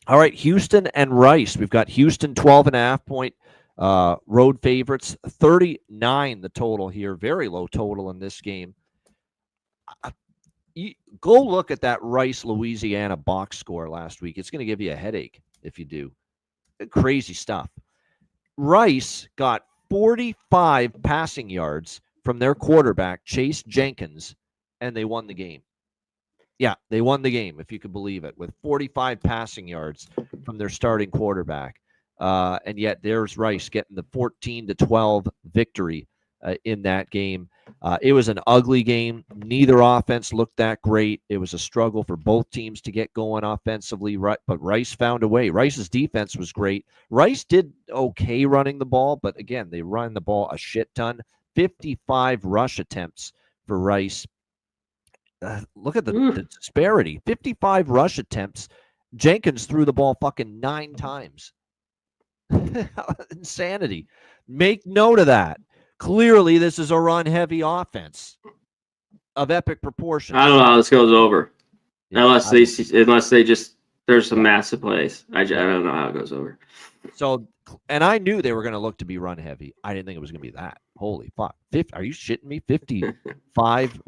All right, Houston and Rice. We've got Houston 12.5-point road favorites, 39 the total here. Very low total in this game. You, go look at that Rice Louisiana box score last week. It's going to give you a headache if you do. Crazy stuff. Rice got 45 passing yards from their quarterback, Chase Jenkins, and they won the game. Yeah, they won the game, if you could believe it, with 45 passing yards from their starting quarterback. And yet there's Rice getting the 14-12 victory in that game. It was an ugly game. Neither offense looked that great. It was a struggle for both teams to get going offensively, but Rice found a way. Rice's defense was great. Rice did okay running the ball, but again, they run the ball a shit ton. 55 rush attempts for Rice. Look at the disparity. 55 rush attempts. Jenkins threw the ball fucking 9 times. Insanity. Make note of that. Clearly, this is a run-heavy offense of epic proportions. I don't know how this goes over. Unless they just, there's some massive plays. I don't know how it goes over. So, and I knew they were going to look to be run-heavy. I didn't think it was going to be that. Holy fuck. Are you shitting me? 55,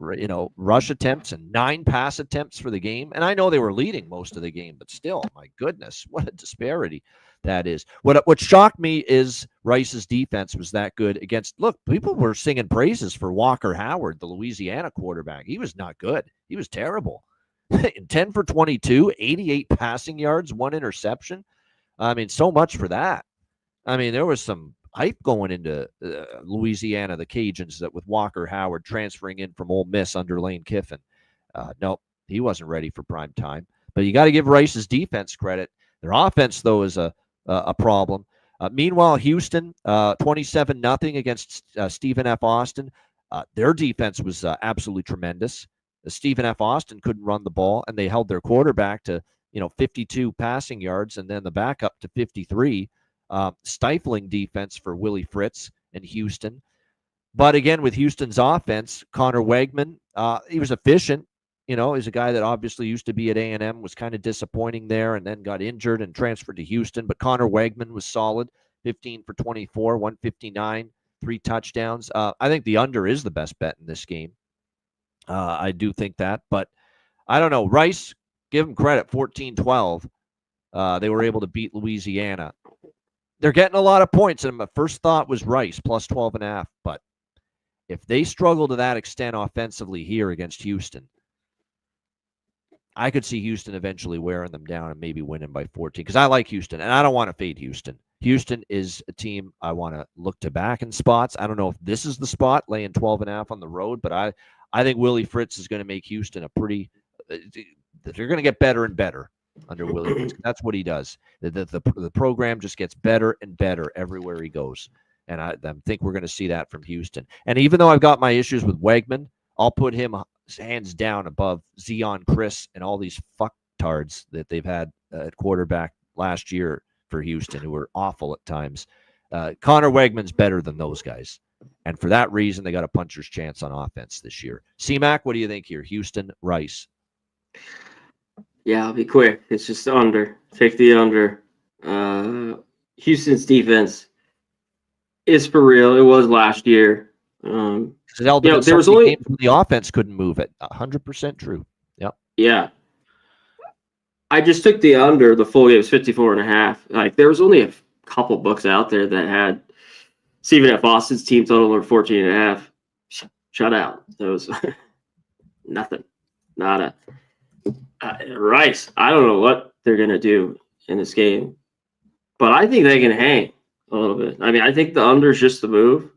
rush attempts and 9 pass attempts for the game. And I know they were leading most of the game, but still, my goodness, what a disparity that is. What shocked me is Rice's defense was that good against, look, people were singing praises for Walker Howard, the Louisiana quarterback. He was not good. He was terrible. 10 for 22, 88 passing yards, 1 interception. I mean, so much for that. I mean, there was some hype going into Louisiana, the Cajuns, that with Walker Howard transferring in from Ole Miss under Lane Kiffin. No, he wasn't ready for prime time. But you got to give Rice's defense credit. Their offense, though, is a problem. Meanwhile, Houston, 27-0 against Stephen F. Austin. Their defense was absolutely tremendous. Stephen F. Austin couldn't run the ball, and they held their quarterback to 52 passing yards, and then the backup to 53. Stifling defense for Willie Fritz and Houston. But again, with Houston's offense, Connor Wegman, he was efficient. He's a guy that obviously used to be at A&M, was kind of disappointing there, and then got injured and transferred to Houston. But Connor Wegman was solid, 15 for 24, 159, 3 touchdowns. I think the under is the best bet in this game. I do think that, but I don't know. Rice, give them credit, 14-12. They were able to beat Louisiana. They're getting a lot of points, and my first thought was Rice, plus 12.5. But if they struggle to that extent offensively here against Houston, I could see Houston eventually wearing them down and maybe winning by 14, because I like Houston, and I don't want to fade Houston. Houston is a team I want to look to back in spots. I don't know if this is the spot, laying 12.5 on the road, but I think Willie Fritz is going to make Houston a pretty they're going to get better and better under Willie Fritz. That's what he does. The program just gets better and better everywhere he goes. And I think we're going to see that from Houston. And even though I've got my issues with Wegman, I'll put him hands down above Zion Chris and all these fucktards that they've had at quarterback last year for Houston, who were awful at times. Connor Wegman's better than those guys. And for that reason, they got a puncher's chance on offense this year. C-Mac, what do you think here? Houston, Rice. Yeah, I'll be quick. It's just under. Take the under. Houston's defense is for real. It was last year. There was only games when the offense couldn't move it. 100% true. Yep. Yeah. I just took the under. The full game was 54.5. Like, there was only a couple books out there that had Stephen F. Austin's team total over 14.5. Shut out. Those nothing. Nada. Rice, I don't know what they're going to do in this game, but I think they can hang a little bit. I mean, I think the under is just the move,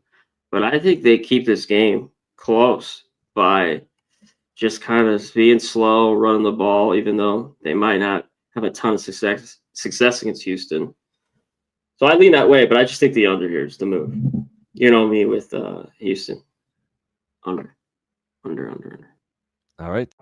but I think they keep this game close by just kind of being slow, running the ball, even though they might not have a ton of success against Houston. So I lean that way, but I just think the under here is the move. You know me with Houston. Under. All right.